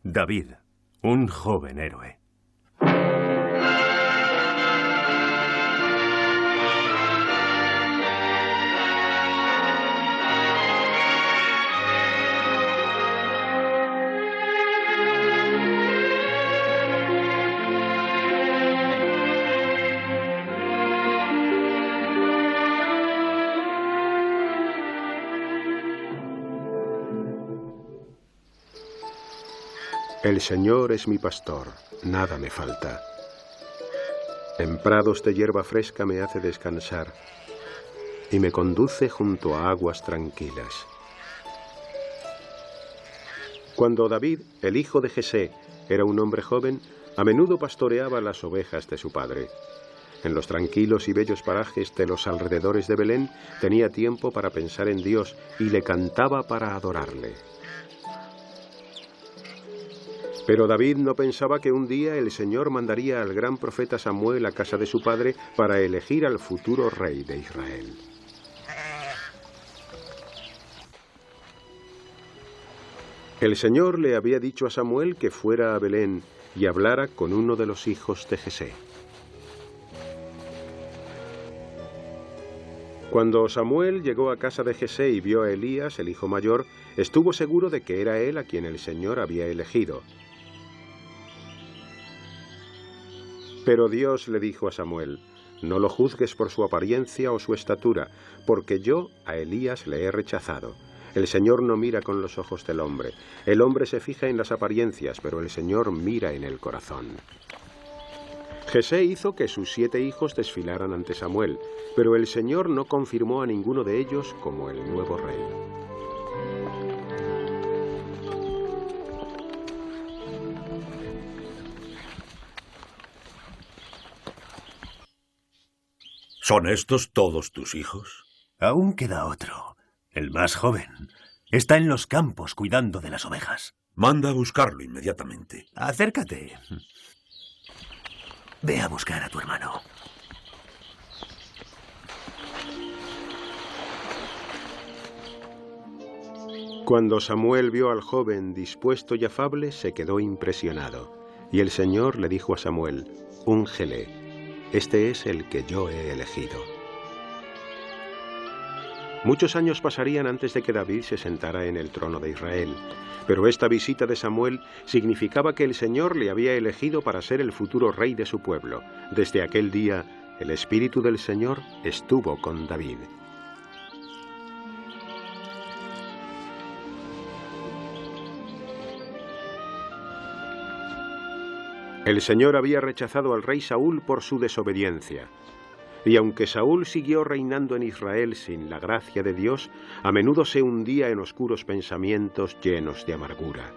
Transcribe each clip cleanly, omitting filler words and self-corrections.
David, un joven héroe. El Señor es mi pastor, nada me falta. En prados de hierba fresca me hace descansar y me conduce junto a aguas tranquilas. Cuando David, el hijo de Jesé, era un hombre joven, a menudo pastoreaba las ovejas de su padre. En los tranquilos y bellos parajes de los alrededores de Belén tenía tiempo para pensar en Dios y le cantaba para adorarle. Pero David no pensaba que un día el Señor mandaría al gran profeta Samuel a casa de su padre para elegir al futuro rey de Israel. El Señor le había dicho a Samuel que fuera a Belén y hablara con uno de los hijos de Jesé. Cuando Samuel llegó a casa de Jesé y vio a Elías, el hijo mayor, estuvo seguro de que era él a quien el Señor había elegido. Pero Dios le dijo a Samuel: no lo juzgues por su apariencia o su estatura, porque yo a Elías le he rechazado. El Señor no mira con los ojos del hombre. El hombre se fija en las apariencias, pero el Señor mira en el corazón. Jesé hizo que sus 7 hijos desfilaran ante Samuel, pero el Señor no confirmó a ninguno de ellos como el nuevo rey. ¿Son estos todos tus hijos? Aún queda otro, el más joven. Está en los campos cuidando de las ovejas. Manda a buscarlo inmediatamente. Acércate. Ve a buscar a tu hermano. Cuando Samuel vio al joven dispuesto y afable, se quedó impresionado. Y el Señor le dijo a Samuel: úngele. Este es el que yo he elegido. Muchos años pasarían antes de que David se sentara en el trono de Israel, pero esta visita de Samuel significaba que el Señor le había elegido para ser el futuro rey de su pueblo. Desde aquel día, el Espíritu del Señor estuvo con David. El Señor había rechazado al rey Saúl por su desobediencia. Y aunque Saúl siguió reinando en Israel sin la gracia de Dios, a menudo se hundía en oscuros pensamientos llenos de amargura.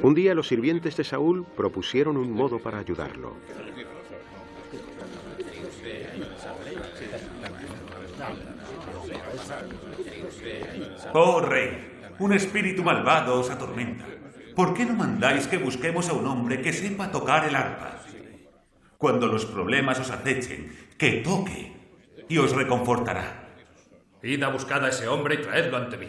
Un día los sirvientes de Saúl propusieron un modo para ayudarlo. Oh rey, un espíritu malvado os atormenta. ¿Por qué no mandáis que busquemos a un hombre que sepa tocar el arpa? Cuando los problemas os acechen, que toque y os reconfortará. Id a buscar a ese hombre y traedlo ante mí.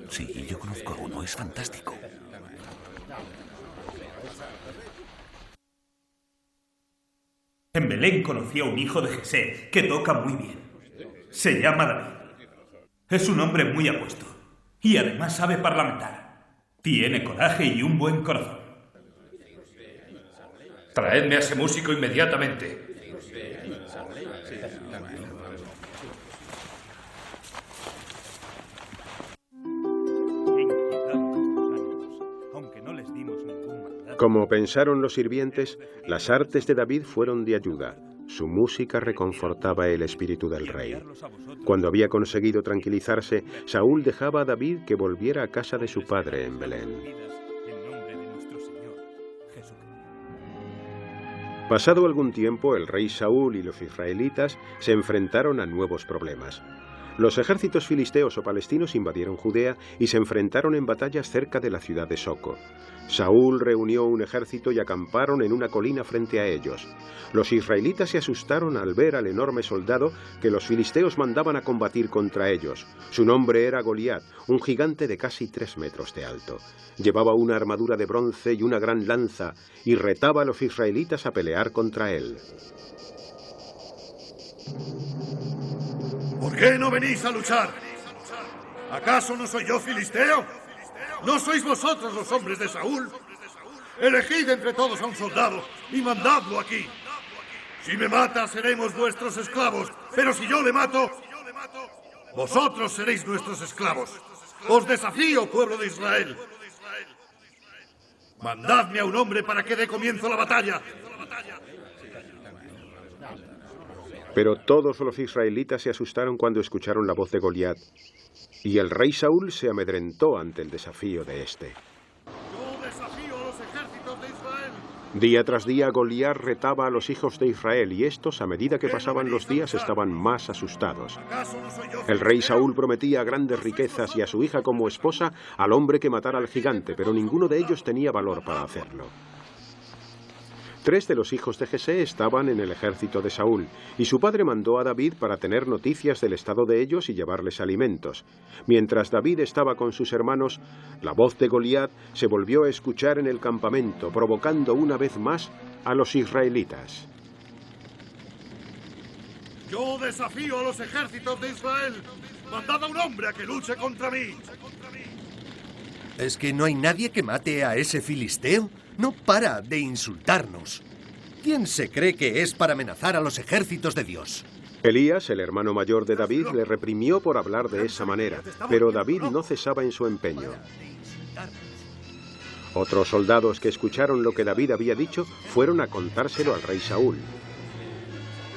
Sí, yo conozco a uno, es fantástico. En Belén conocí a un hijo de Jesé que toca muy bien. Se llama David. Es un hombre muy apuesto y además sabe parlamentar. Tiene coraje y un buen corazón. Traedme a ese músico inmediatamente. Como pensaron los sirvientes, las artes de David fueron de ayuda. Su música reconfortaba el espíritu del rey. Cuando había conseguido tranquilizarse, Saúl dejaba a David que volviera a casa de su padre en Belén. Pasado algún tiempo, el rey Saúl y los israelitas se enfrentaron a nuevos problemas. Los ejércitos filisteos o palestinos invadieron Judea y se enfrentaron en batallas cerca de la ciudad de Soco. Saúl reunió un ejército y acamparon en una colina frente a ellos. Los israelitas se asustaron al ver al enorme soldado que los filisteos mandaban a combatir contra ellos. Su nombre era Goliat, un gigante de casi 3 metros de alto. Llevaba una armadura de bronce y una gran lanza y retaba a los israelitas a pelear contra él. ¿Por qué no venís a luchar? ¿Acaso no soy yo filisteo? ¿No sois vosotros los hombres de Saúl? Elegid entre todos a un soldado y mandadlo aquí. Si me mata, seremos vuestros esclavos. Pero si yo le mato, vosotros seréis nuestros esclavos. Os desafío, pueblo de Israel. Mandadme a un hombre para que dé comienzo a la batalla. Pero todos los israelitas se asustaron cuando escucharon la voz de Goliat, y el rey Saúl se amedrentó ante el desafío de este. Yo desafío a los ejércitos de Israel. Día tras día Goliat retaba a los hijos de Israel, y estos, a medida que pasaban los días, estaban más asustados. ¿Acaso no soy yo El rey filisteo? Saúl prometía grandes riquezas y a su hija como esposa al hombre que matara al gigante, pero ninguno de ellos tenía valor para hacerlo. 3 de los hijos de Jesé estaban en el ejército de Saúl, y su padre mandó a David para tener noticias del estado de ellos y llevarles alimentos. Mientras David estaba con sus hermanos, la voz de Goliat se volvió a escuchar en el campamento, provocando una vez más a los israelitas. Yo desafío a los ejércitos de Israel. Mandad a un hombre a que luche contra mí. ¿Es que no hay nadie que mate a ese filisteo? No para de insultarnos. ¿Quién se cree que es para amenazar a los ejércitos de Dios? Elías, el hermano mayor de David, le reprimió por hablar de esa manera, pero David no cesaba en su empeño. Otros soldados que escucharon lo que David había dicho fueron a contárselo al rey Saúl.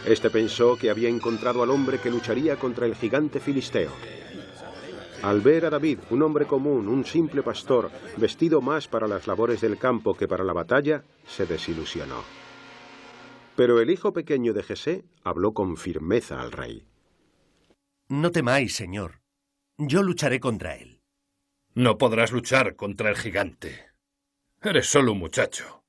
Este pensó que había encontrado al hombre que lucharía contra el gigante filisteo. Al ver a David, un hombre común, un simple pastor, vestido más para las labores del campo que para la batalla, se desilusionó. Pero el hijo pequeño de Jesé habló con firmeza al rey. No temáis, señor. Yo lucharé contra él. No podrás luchar contra el gigante. Eres solo un muchacho.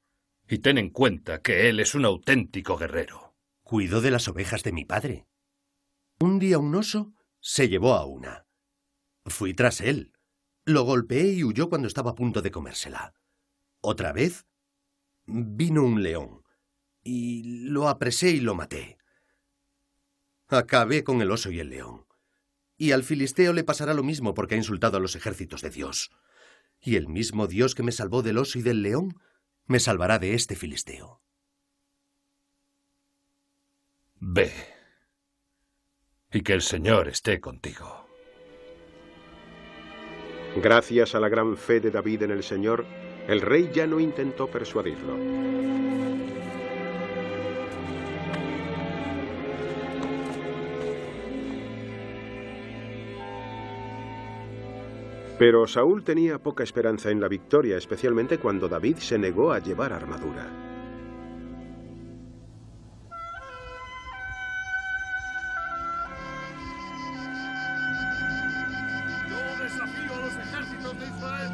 Y ten en cuenta que él es un auténtico guerrero. Cuido de las ovejas de mi padre. Un día un oso se llevó a una. Fui tras él. Lo golpeé y huyó cuando estaba a punto de comérsela. Otra vez vino un león y lo apresé y lo maté. Acabé con el oso y el león. Y al filisteo le pasará lo mismo porque ha insultado a los ejércitos de Dios. Y el mismo Dios que me salvó del oso y del león me salvará de este filisteo. Ve. Y que el Señor esté contigo. Gracias a la gran fe de David en el Señor, el rey ya no intentó persuadirlo. Pero Saúl tenía poca esperanza en la victoria, especialmente cuando David se negó a llevar armadura. Yo desafío a los ejércitos de Israel.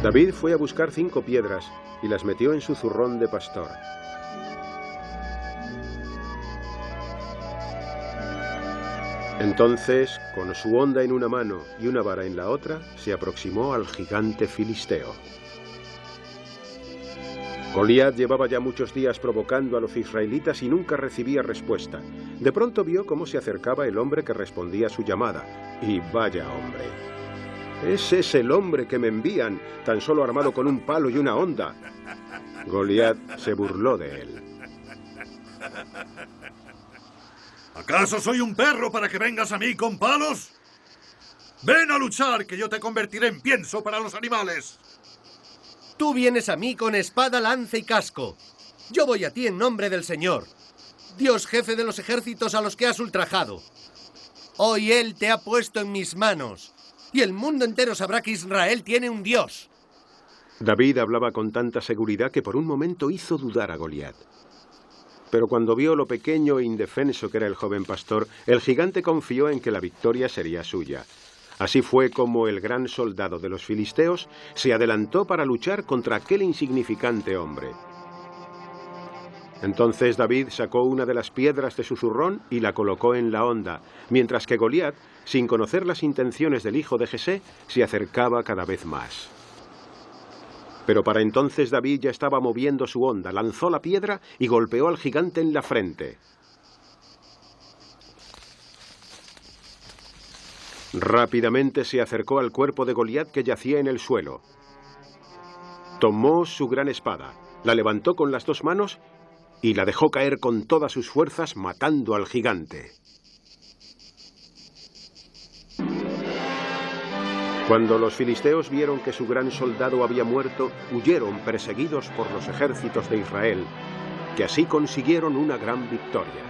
David fue a buscar 5 piedras y las metió en su zurrón de pastor. Entonces, con su honda en una mano y una vara en la otra, se aproximó al gigante filisteo. Goliat llevaba ya muchos días provocando a los israelitas y nunca recibía respuesta. De pronto vio cómo se acercaba el hombre que respondía a su llamada. Y vaya hombre. Ese es el hombre que me envían, tan solo armado con un palo y una honda. Goliat se burló de él. ¿Acaso soy un perro para que vengas a mí con palos? Ven a luchar, que yo te convertiré en pienso para los animales. Tú vienes a mí con espada, lanza y casco. Yo voy a ti en nombre del Señor, Dios jefe de los ejércitos a los que has ultrajado. Hoy Él te ha puesto en mis manos, y el mundo entero sabrá que Israel tiene un Dios. David hablaba con tanta seguridad que por un momento hizo dudar a Goliat. Pero cuando vio lo pequeño e indefenso que era el joven pastor, el gigante confió en que la victoria sería suya. Así fue como el gran soldado de los filisteos se adelantó para luchar contra aquel insignificante hombre. Entonces David sacó una de las piedras de su zurrón y la colocó en la honda, mientras que Goliat, sin conocer las intenciones del hijo de Jesé, se acercaba cada vez más. Pero para entonces David ya estaba moviendo su honda, lanzó la piedra y golpeó al gigante en la frente. Rápidamente se acercó al cuerpo de Goliat que yacía en el suelo. Tomó su gran espada, la levantó con las dos manos y la dejó caer con todas sus fuerzas, matando al gigante. Cuando los filisteos vieron que su gran soldado había muerto, huyeron perseguidos por los ejércitos de Israel, que así consiguieron una gran victoria.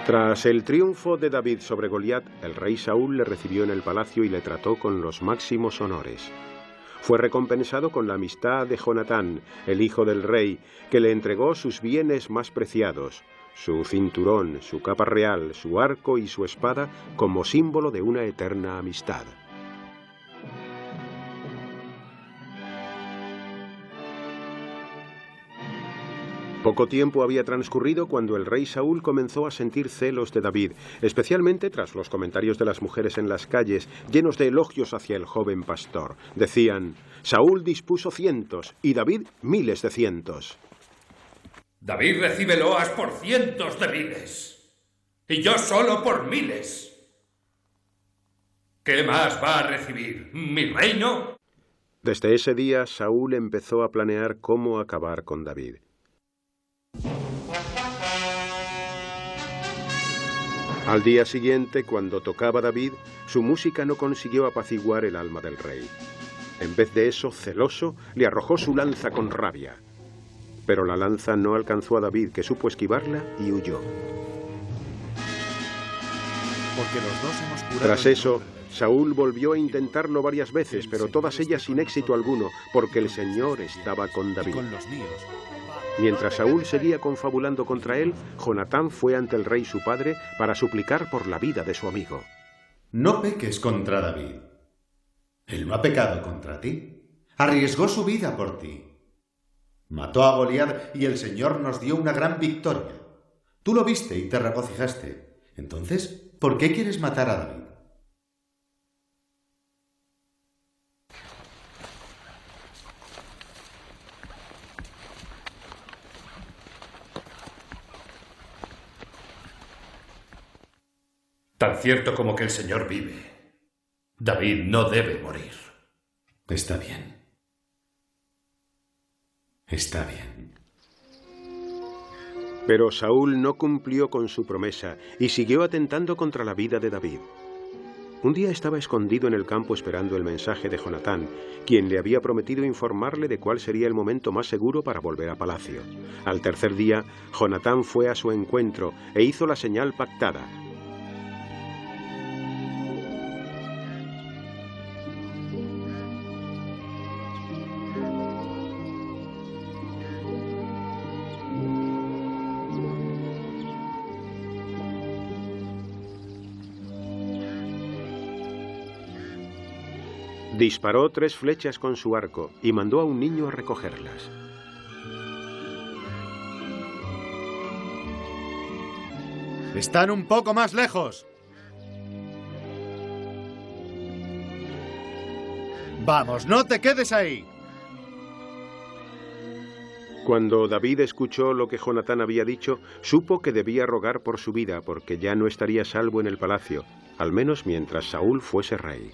Tras el triunfo de David sobre Goliat, el rey Saúl le recibió en el palacio y le trató con los máximos honores. Fue recompensado con la amistad de Jonatán, el hijo del rey, que le entregó sus bienes más preciados, su cinturón, su capa real, su arco y su espada, como símbolo de una eterna amistad. Poco tiempo había transcurrido cuando el rey Saúl comenzó a sentir celos de David, especialmente tras los comentarios de las mujeres en las calles, llenos de elogios hacia el joven pastor. Decían: Saúl dispuso cientos y David miles de cientos. David recibe loas por cientos de miles, y yo solo por miles. ¿Qué más va a recibir? ¿Mi reino? Desde ese día, Saúl empezó a planear cómo acabar con David. Al día siguiente, cuando tocaba David, su música no consiguió apaciguar el alma del rey. En vez de eso, celoso, le arrojó su lanza con rabia. Pero la lanza no alcanzó a David, que supo esquivarla y huyó. Tras eso, Saúl volvió a intentarlo varias veces, pero todas ellas sin éxito alguno, porque el Señor estaba con David. Mientras Saúl seguía confabulando contra él, Jonatán fue ante el rey su padre para suplicar por la vida de su amigo. No peques contra David. Él no ha pecado contra ti. Arriesgó su vida por ti. Mató a Goliat y el Señor nos dio una gran victoria. Tú lo viste y te regocijaste. Entonces, ¿por qué quieres matar a David? Tan cierto como que el Señor vive, David no debe morir. Está bien. Está bien. Pero Saúl no cumplió con su promesa y siguió atentando contra la vida de David. Un día estaba escondido en el campo esperando el mensaje de Jonatán, quien le había prometido informarle de cuál sería el momento más seguro para volver a palacio. Al tercer día, Jonatán fue a su encuentro e hizo la señal pactada. Disparó 3 flechas con su arco y mandó a un niño a recogerlas. ¡Están un poco más lejos! ¡Vamos, no te quedes ahí! Cuando David escuchó lo que Jonatán había dicho, supo que debía rogar por su vida porque ya no estaría salvo en el palacio, al menos mientras Saúl fuese rey.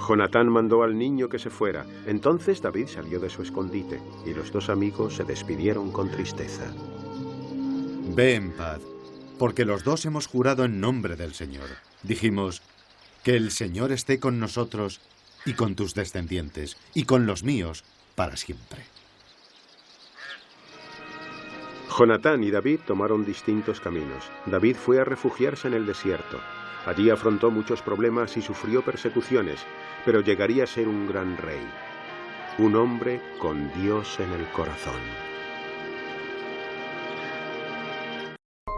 Jonatán mandó al niño que se fuera. Entonces David salió de su escondite y los dos amigos se despidieron con tristeza. Ve en paz, porque los dos hemos jurado en nombre del Señor. Dijimos, que el Señor esté con nosotros y con tus descendientes y con los míos para siempre. Jonatán y David tomaron distintos caminos. David fue a refugiarse en el desierto. Allí afrontó muchos problemas y sufrió persecuciones, pero llegaría a ser un gran rey. Un hombre con Dios en el corazón.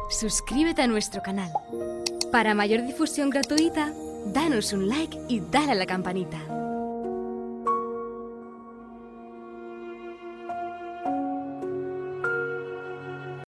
Suscríbete a nuestro canal. Para mayor difusión gratuita, danos un like y dale a la campanita.